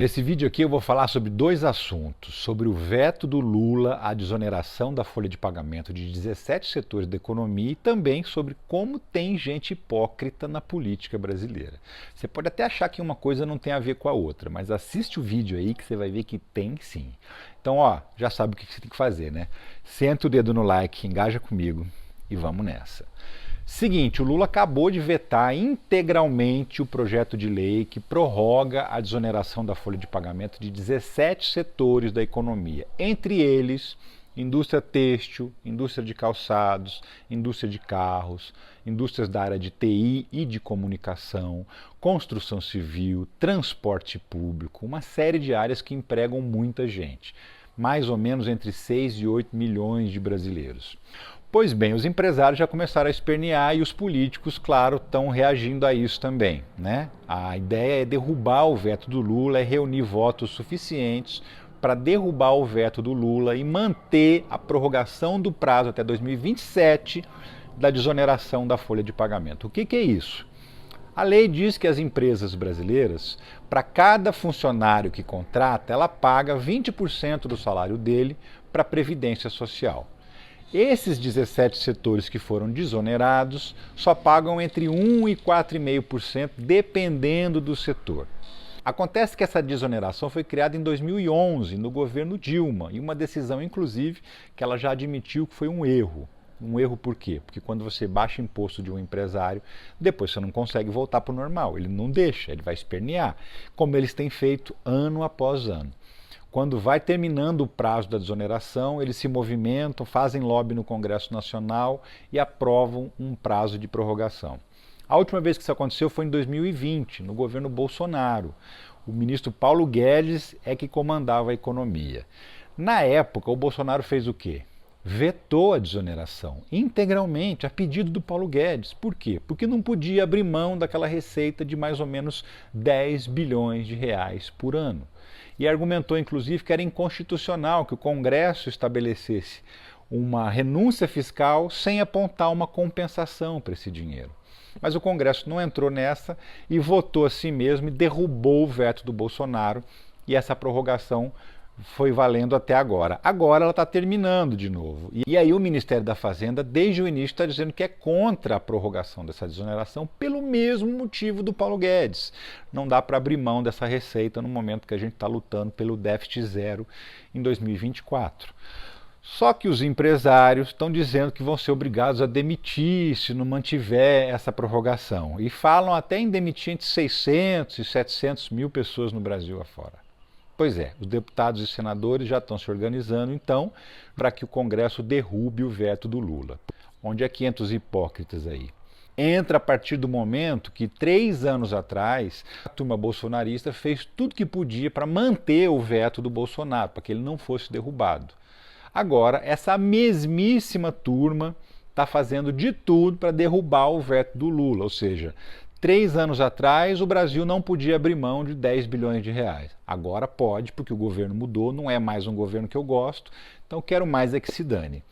Nesse vídeo aqui eu vou falar sobre dois assuntos, sobre o veto do Lula à desoneração da folha de pagamento de 17 setores da economia e também sobre como tem gente hipócrita na política brasileira. Você pode até achar que uma coisa não tem a ver com a outra, mas assiste o vídeo aí que você vai ver que tem sim. Então, já sabe o que você tem que fazer, né? Senta o dedo no like, engaja comigo e vamos nessa. Seguinte, o Lula acabou de vetar integralmente o projeto de lei que prorroga a desoneração da folha de pagamento de 17 setores da economia, entre eles indústria têxtil, indústria de calçados, indústria de carros, indústrias da área de TI e de comunicação, construção civil, transporte público, uma série de áreas que empregam muita gente, mais ou menos entre 6 e 8 milhões de brasileiros. Pois bem, os empresários já começaram a espernear e os políticos, claro, estão reagindo a isso também, né? A ideia é derrubar o veto do Lula, é reunir votos suficientes para derrubar o veto do Lula e manter a prorrogação do prazo até 2027 da desoneração da folha de pagamento. O que é isso? A lei diz que as empresas brasileiras, para cada funcionário que contrata, ela paga 20% do salário dele para a Previdência Social. Esses 17 setores que foram desonerados só pagam entre 1% e 4,5%, dependendo do setor. Acontece que essa desoneração foi criada em 2011, no governo Dilma, e uma decisão, inclusive, que ela já admitiu que foi um erro. Um erro por quê? Porque quando você baixa imposto de um empresário, depois você não consegue voltar para o normal. Ele não deixa, ele vai espernear, como eles têm feito ano após ano. Quando vai terminando o prazo da desoneração, eles se movimentam, fazem lobby no Congresso Nacional e aprovam um prazo de prorrogação. A última vez que isso aconteceu foi em 2020, no governo Bolsonaro. O ministro Paulo Guedes é que comandava a economia. Na época, o Bolsonaro fez o quê? Vetou a desoneração integralmente, a pedido do Paulo Guedes. Por quê? Porque não podia abrir mão daquela receita de mais ou menos 10 bilhões de reais por ano. E argumentou, inclusive, que era inconstitucional que o Congresso estabelecesse uma renúncia fiscal sem apontar uma compensação para esse dinheiro. Mas o Congresso não entrou nessa e votou a si mesmo e derrubou o veto do Bolsonaro, e essa prorrogação foi valendo até agora. Agora ela está terminando de novo. E aí o Ministério da Fazenda, desde o início, está dizendo que é contra a prorrogação dessa desoneração pelo mesmo motivo do Paulo Guedes. Não dá para abrir mão dessa receita no momento que a gente está lutando pelo déficit zero em 2024. Só que os empresários estão dizendo que vão ser obrigados a demitir se não mantiver essa prorrogação. E falam até em demitir entre 600 e 700 mil pessoas no Brasil afora. Pois é, os deputados e senadores já estão se organizando, então, para que o Congresso derrube o veto do Lula. Onde é que entra os hipócritas aí? Entra a partir do momento que, 3 anos atrás, a turma bolsonarista fez tudo que podia para manter o veto do Bolsonaro, para que ele não fosse derrubado. Agora, essa mesmíssima turma está fazendo de tudo para derrubar o veto do Lula, ou seja, 3 anos atrás, o Brasil não podia abrir mão de 10 bilhões de reais. Agora pode, porque o governo mudou, não é mais um governo que eu gosto, então quero mais é que se dane.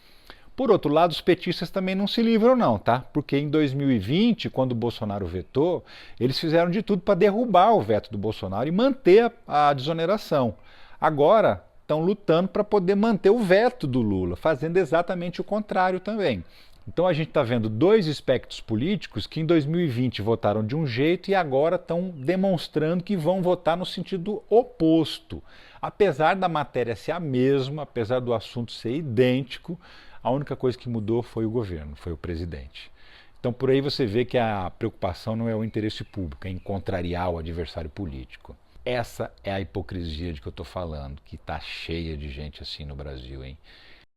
Por outro lado, os petistas também não se livram não, tá? Porque em 2020, quando o Bolsonaro vetou, eles fizeram de tudo para derrubar o veto do Bolsonaro e manter a desoneração. Agora, estão lutando para poder manter o veto do Lula, fazendo exatamente o contrário também. Então a gente está vendo dois espectros políticos que em 2020 votaram de um jeito e agora estão demonstrando que vão votar no sentido oposto. Apesar da matéria ser a mesma, apesar do assunto ser idêntico, a única coisa que mudou foi o governo, foi o presidente. Então por aí você vê que a preocupação não é o interesse público, é em contrariar o adversário político. Essa é a hipocrisia de que eu estou falando, que está cheia de gente assim no Brasil, hein?